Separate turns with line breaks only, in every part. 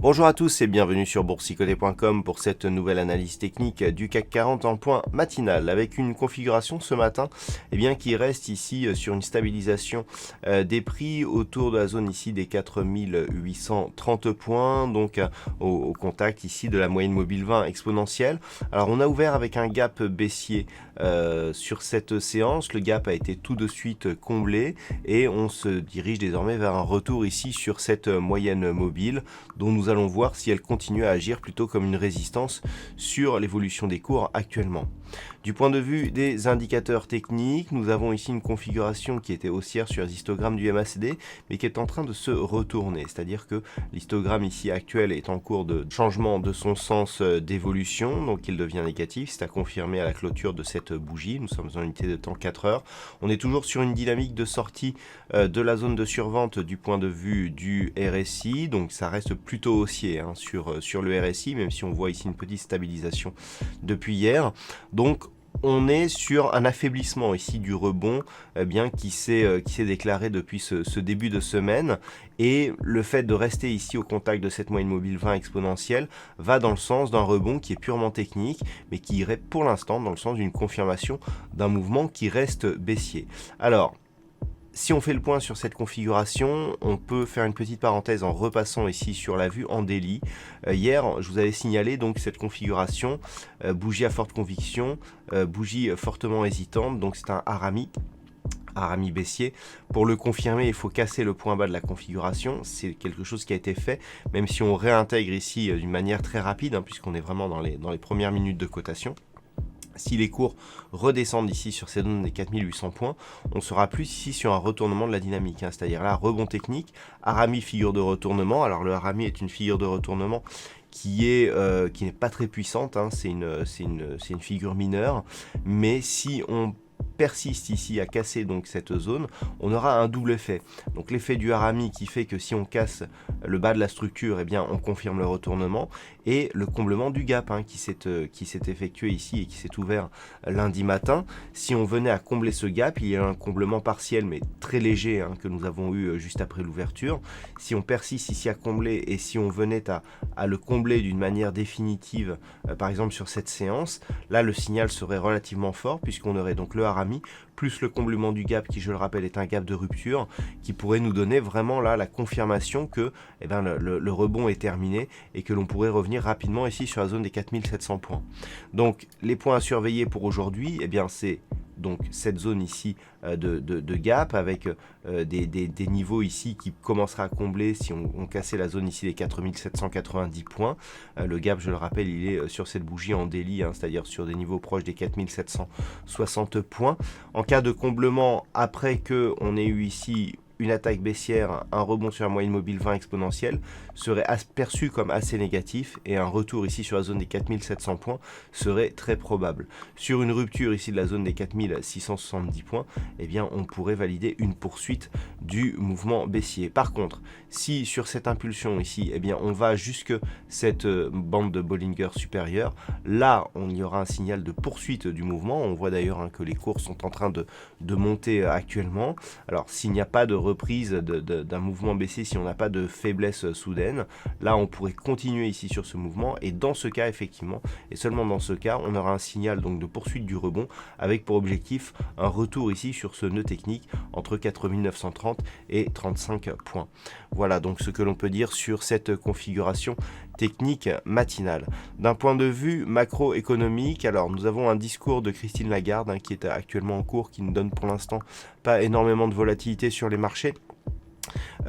Bonjour à tous et bienvenue sur boursicoté.com pour cette nouvelle analyse technique du CAC 40 en point matinal avec une configuration ce matin qui reste ici sur une stabilisation des prix autour de la zone ici des 4830 points, donc au contact ici de la moyenne mobile 20 exponentielle. Alors on a ouvert avec un gap baissier sur cette séance, le gap a été tout de suite comblé et on se dirige désormais vers un retour ici sur cette moyenne mobile dont nous allons voir si elle continue à agir plutôt comme une résistance sur l'évolution des cours actuellement. Du point de vue des indicateurs techniques, nous avons ici une configuration qui était haussière sur l'histogramme du MACD, mais qui est en train de se retourner, c'est-à-dire que l'histogramme ici actuel est en cours de changement de son sens d'évolution, donc il devient négatif, c'est à confirmer à la clôture de cette bougie, nous sommes en unité de temps 4 heures. On est toujours sur une dynamique de sortie de la zone de survente du point de vue du RSI, donc ça reste plutôt haussier sur le RSI, même si on voit ici une petite stabilisation depuis hier. Donc on est sur un affaiblissement ici du rebond qui s'est déclaré depuis ce début de semaine, et le fait de rester ici au contact de cette moyenne mobile 20 exponentielle va dans le sens d'un rebond qui est purement technique, mais qui irait pour l'instant dans le sens d'une confirmation d'un mouvement qui reste baissier. Alors, si on fait le point sur cette configuration, on peut faire une petite parenthèse en repassant ici sur la vue en daily. Hier, je vous avais signalé donc cette configuration, bougie à forte conviction, bougie fortement hésitante, donc c'est un harami baissier. Pour le confirmer, il faut casser le point bas de la configuration. C'est quelque chose qui a été fait, même si on réintègre ici d'une manière très rapide, puisqu'on est vraiment dans les premières minutes de cotation. Si les cours redescendent ici sur ces zones des 4800 points, on sera plus ici sur un retournement de la dynamique, c'est-à-dire là, rebond technique, harami figure de retournement. Alors le harami est une figure de retournement qui n'est pas très puissante, c'est une figure mineure, mais si on persiste ici à casser donc cette zone, on aura un double effet. Donc l'effet du harami qui fait que si on casse le bas de la structure, on confirme le retournement, et le comblement du gap qui s'est effectué ici et qui s'est ouvert lundi matin. Si on venait à combler ce gap, il y a un comblement partiel mais très léger que nous avons eu juste après l'ouverture. Si on persiste ici à combler et si on venait à le combler d'une manière définitive, par exemple sur cette séance, là le signal serait relativement fort puisqu'on aurait donc le harami plus le comblement du gap qui, je le rappelle, est un gap de rupture qui pourrait nous donner vraiment là la confirmation que le rebond est terminé et que l'on pourrait revenir rapidement ici sur la zone des 4700 points. Donc les points à surveiller pour aujourd'hui, c'est donc cette zone ici de gap avec des niveaux ici qui commencera à combler si on cassait la zone ici des 4790 points. Le gap, je le rappelle, il est sur cette bougie en daily, c'est-à-dire sur des niveaux proches des 4760 points. En cas de comblement, après que on ait eu ici une attaque baissière, un rebond sur la moyenne mobile 20 exponentielle serait perçu comme assez négatif, et un retour ici sur la zone des 4700 points serait très probable. Sur une rupture ici de la zone des 4670 points, on pourrait valider une poursuite du mouvement baissier. Par contre, si sur cette impulsion ici, on va jusque cette bande de Bollinger supérieure, là on y aura un signal de poursuite du mouvement. On voit d'ailleurs que les cours sont en train de monter actuellement. Alors s'il n'y a pas de reprise d'un mouvement baissier, si on n'a pas de faiblesse soudaine, là on pourrait continuer ici sur ce mouvement, et dans ce cas effectivement, et seulement dans ce cas, on aura un signal donc de poursuite du rebond avec pour objectif un retour ici sur ce nœud technique entre 4930 et 35 points. Voilà donc ce que l'on peut dire sur cette configuration technique matinale. D'un point de vue macroéconomique, alors nous avons un discours de Christine Lagarde qui est actuellement en cours, qui ne donne pour l'instant pas énormément de volatilité sur les marchés.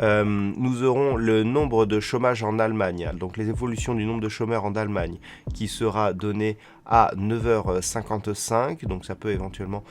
Nous aurons le nombre de chômage en Allemagne, donc les évolutions du nombre de chômeurs en Allemagne qui sera donné à 9h55, donc ça peut éventuellement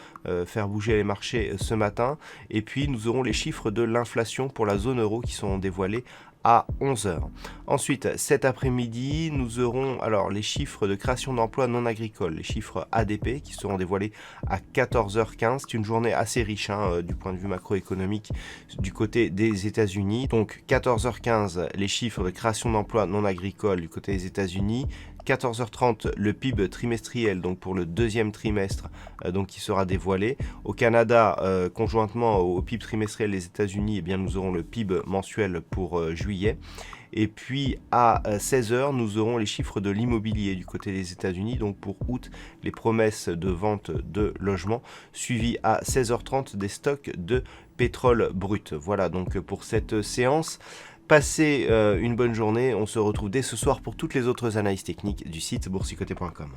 faire bouger les marchés ce matin. Et puis nous aurons les chiffres de l'inflation pour la zone euro qui sont dévoilés à 11 heures. Ensuite, cet après-midi, nous aurons alors les chiffres de création d'emplois non agricoles, les chiffres ADP qui seront dévoilés à 14h15. C'est une journée assez riche du point de vue macroéconomique du côté des États-Unis. Donc 14h15, les chiffres de création d'emplois non agricoles du côté des États-Unis. 14h30, le PIB trimestriel, donc pour le deuxième trimestre, donc qui sera dévoilé. Au Canada, conjointement au PIB trimestriel des États-Unis, eh bien, nous aurons le PIB mensuel pour juillet. Et puis à 16h, nous aurons les chiffres de l'immobilier du côté des États-Unis, donc pour août, les promesses de vente de logements, suivi à 16h30 des stocks de pétrole brut. Voilà donc pour cette séance. Passez une bonne journée, on se retrouve dès ce soir pour toutes les autres analyses techniques du site boursicoté.com.